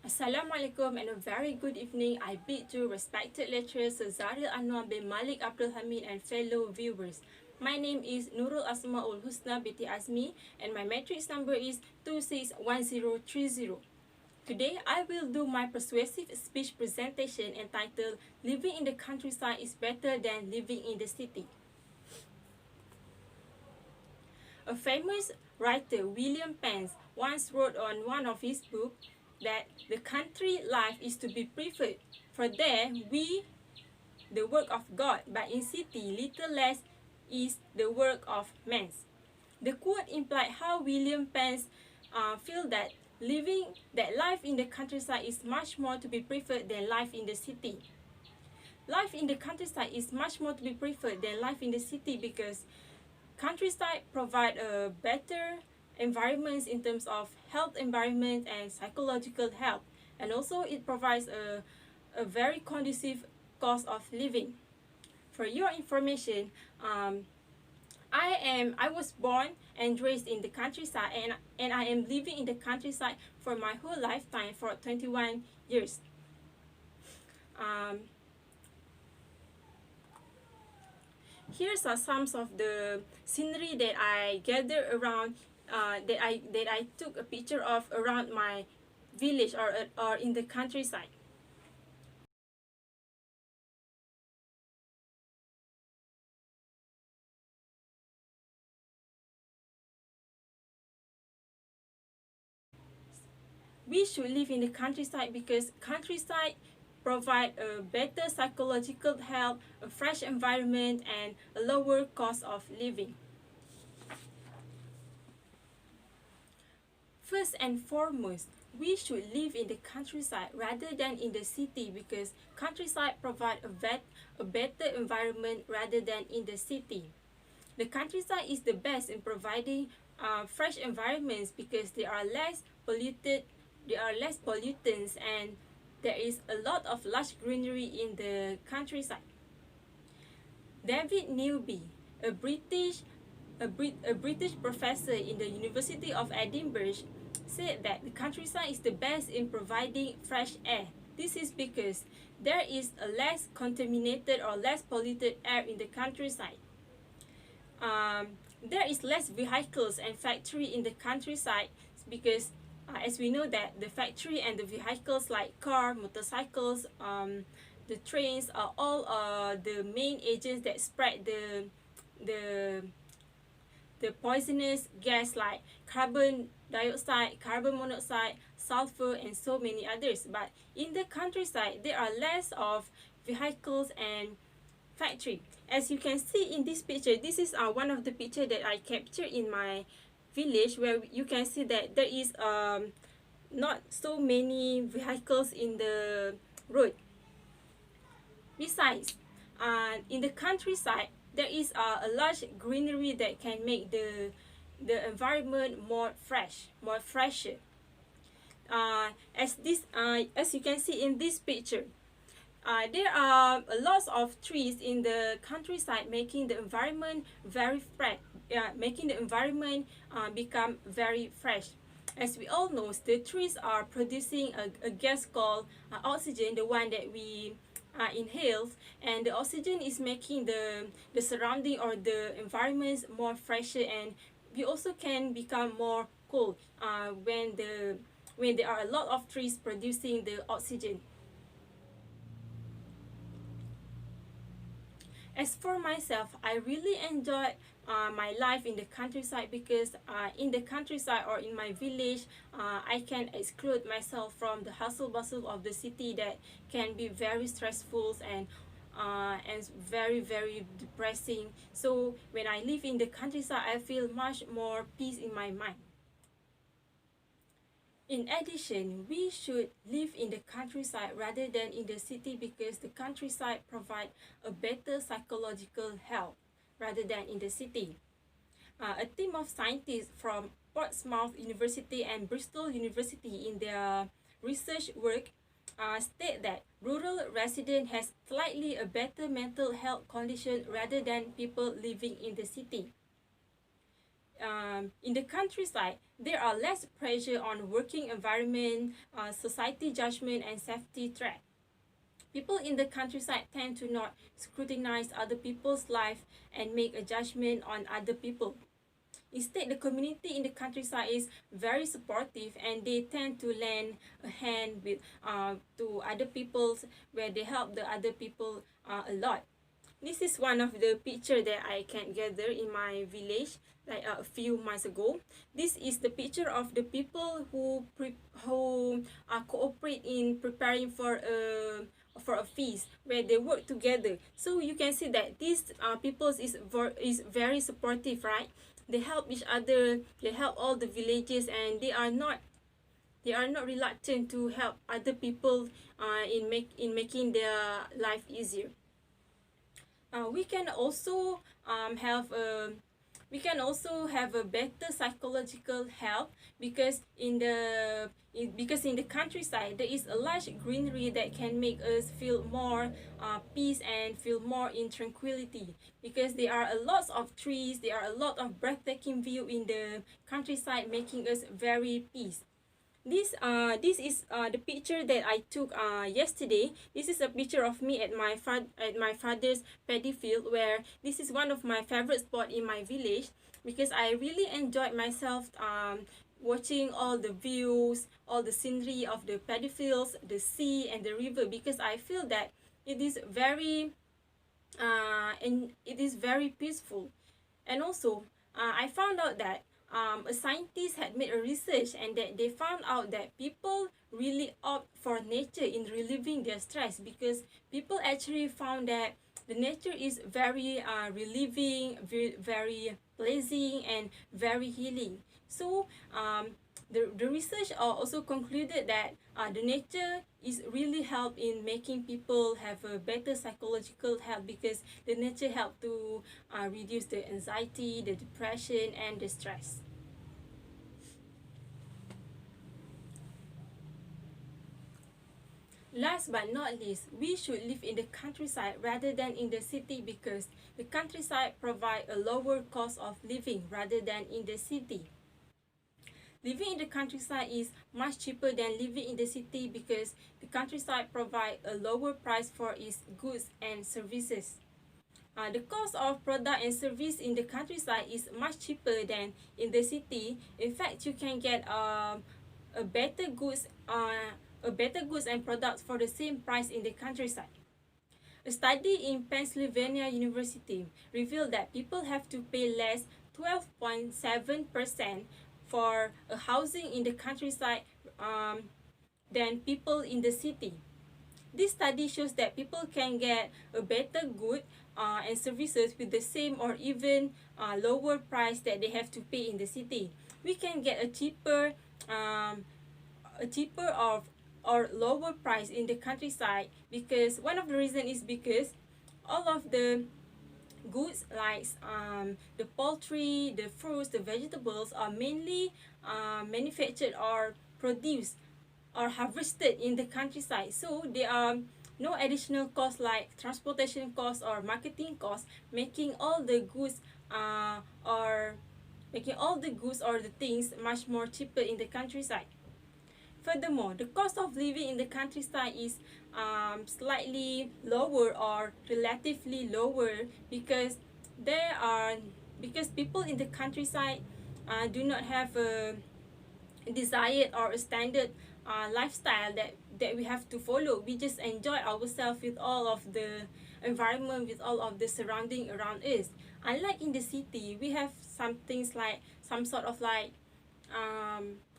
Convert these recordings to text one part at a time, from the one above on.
Assalamualaikum and a very good evening. I bid to respected lecturers Zaril Anwar bin Malik Abdul Hamid and fellow viewers. My name is Nurul Asmaul Husna binti Azmi and my matrix number is 261030. Today I will do my persuasive speech presentation entitled Living in the Countryside is Better Than Living in the City. A famous writer, William Pence, once wrote on one of his books that the country life is to be preferred, for there we the work of God, but in city little less is the work of man. The quote implied how William Pence feel that life in the countryside is much more to be preferred than life in the city. Life in the countryside is much more to be preferred than life in the city because countryside provide a better environments in terms of health environment and psychological health, and also it provides a very conducive cost of living. For your information, I was born and raised in the countryside, and I am living in the countryside for my whole lifetime for 21 years. Here's some of the scenery that I gathered around, that I took a picture of around my village or in the countryside. We should live in the countryside because countryside provide a better psychological health, a fresh environment, and a lower cost of living. First and foremost, we should live in the countryside rather than in the city because countryside provide a better environment rather than in the city. The countryside is the best in providing fresh environments because they are less polluted, there are less pollutants, and there is a lot of lush greenery in the countryside. David Newby, a British professor in the University of Edinburgh, said that the countryside is the best in providing fresh air. This is because there is a less contaminated or less polluted air in the countryside. There is less vehicles and factory in the countryside because as we know that the factory and the vehicles like car, motorcycles, the trains are all the main agents that spread the poisonous gas like carbon dioxide, carbon monoxide, sulfur, and so many others. But in the countryside, there are less of vehicles and factory. As you can see in this picture, this is one of the picture that I captured in my village, where you can see that there is not so many vehicles in the road. Besides, in the countryside, there is a large greenery that can make the environment more fresher. As you can see in this picture, there are lots of trees in the countryside, making the environment very fresh, making the environment become very fresh. As we all know, the trees are producing a gas called oxygen, the one that we inhale, and the oxygen is making the surrounding or the environments more fresher, and we also can become more cool when there are a lot of trees producing the oxygen. As for myself, I really enjoyed my life in the countryside because in the countryside or in my village, I can exclude myself from the hustle bustle of the city that can be very stressful and very depressing. So when I live in the countryside, I feel much more peace in my mind. In addition, we should live in the countryside rather than in the city because the countryside provides a better psychological health rather than in the city. A team of scientists from Portsmouth University and Bristol University in their research work state that rural residents has slightly a better mental health condition rather than people living in the city. in the countryside, there are less pressure on working environment, society judgment, and safety threat. People in the countryside tend to not scrutinize other people's life and make a judgment on other people. Instead, the community in the countryside is very supportive, and they tend to lend a hand with to other people, where they help the other people a lot. This is one of the picture that I can gather in my village like a few months ago. This is the picture of the people who cooperate in preparing for a feast where they work together. So you can see that these people is very supportive, right? They help each other, they help all the villages, and they are not reluctant to help other people in making their life easier. We can also have a better psychological health, because in the countryside there is a large greenery that can make us feel more peace and feel more in tranquility, because there are a lot of trees, there are a lot of breathtaking view in the countryside, making us very peace. This is the picture that I took yesterday. This is a picture of me at my father's paddy field, where this is one of my favorite spot in my village, because I really enjoyed myself watching all the views, all the scenery of the paddy fields, the sea, and the river, because I feel that it is very peaceful. And also, I found out that a scientist had made a research, and that they found out that people really opt for nature in relieving their stress, because people actually found that the nature is very relieving, very pleasing, and very healing. So the research also concluded that the nature is really help in making people have a better psychological health, because the nature help to reduce the anxiety, the depression, and the stress. Last but not least, we should live in the countryside rather than in the city, because the countryside provide a lower cost of living rather than in the city. Living in the countryside is much cheaper than living in the city, because the countryside provide a lower price for its goods and services. The cost of product and service in the countryside is much cheaper than in the city. In fact, you can get a better goods and products for the same price in the countryside. A study in Pennsylvania University revealed that people have to pay less 12.7% for a housing in the countryside than people in the city. This study shows that people can get a better good and services with the same or even lower price that they have to pay in the city. We can get a cheaper or lower price in the countryside, because one of the reason is because all of the goods like the poultry, the fruits, the vegetables are mainly manufactured or produced or harvested in the countryside. So there are no additional costs like transportation costs or marketing costs, making all the goods or the things much more cheaper in the countryside. Furthermore, the cost of living in the countryside is slightly lower or relatively lower, because there are because people in the countryside do not have a desired or a standard lifestyle that we have to follow. We just enjoy ourselves with all of the environment, with all of the surrounding around us. Unlike in the city, we have some things like some sort of like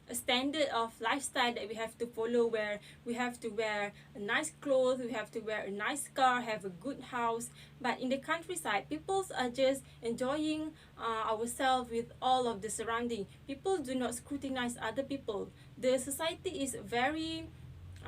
a standard of lifestyle that we have to follow, where we have to wear a nice clothes, we have to wear a nice car, have a good house. But in the countryside, people are just enjoying ourselves with all of the surrounding. People do not scrutinize other people. The society is very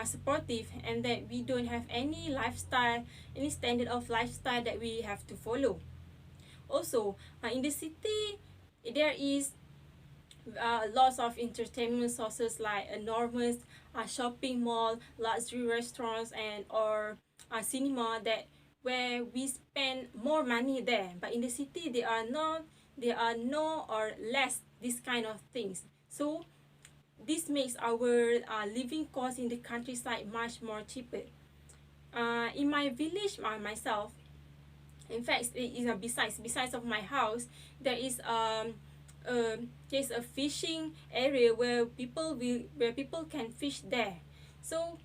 supportive, and that we don't have any lifestyle, any standard of lifestyle that we have to follow. Also, in the city, there is lots of entertainment sources like enormous shopping mall, luxury restaurants, and or cinema that where we spend more money there. But in the city, there are there are no or less this kind of things. So this makes our living cost in the countryside much more cheaper. In my village, myself, in fact, besides of my house, there is there's a fishing area where people can fish there. So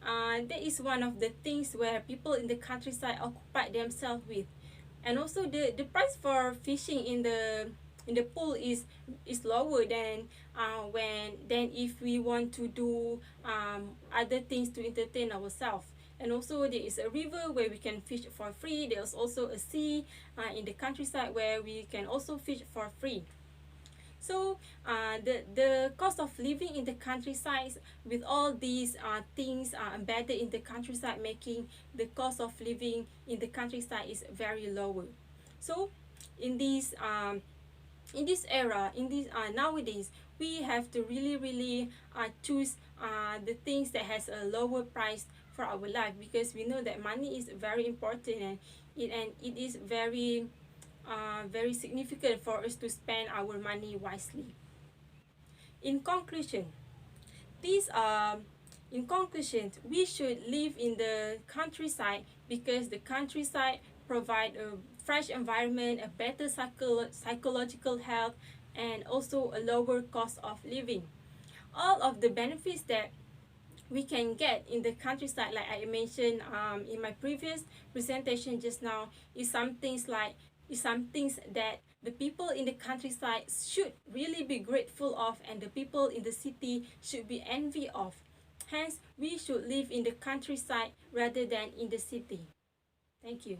that is one of the things where people in the countryside occupy themselves with. And also the price for fishing in the pool is lower than if we want to do other things to entertain ourselves. And also there is a river where we can fish for free. There's also a sea in the countryside where we can also fish for free. So the cost of living in the countryside, with all these things embedded in the countryside, making the cost of living in the countryside is very lower. So in this era, in this nowadays, we have to really choose the things that has a lower price for our life, because we know that money is very important, and it is very significant for us to spend our money wisely. In conclusion, these in conclusion, we should live in the countryside because the countryside provide a fresh environment, a better psychological health, and also a lower cost of living. All of the benefits that we can get in the countryside, like I mentioned in my previous presentation just now, is some things that the people in the countryside should really be grateful of, and the people in the city should be envy of. Hence, we should live in the countryside rather than in the city. Thank you.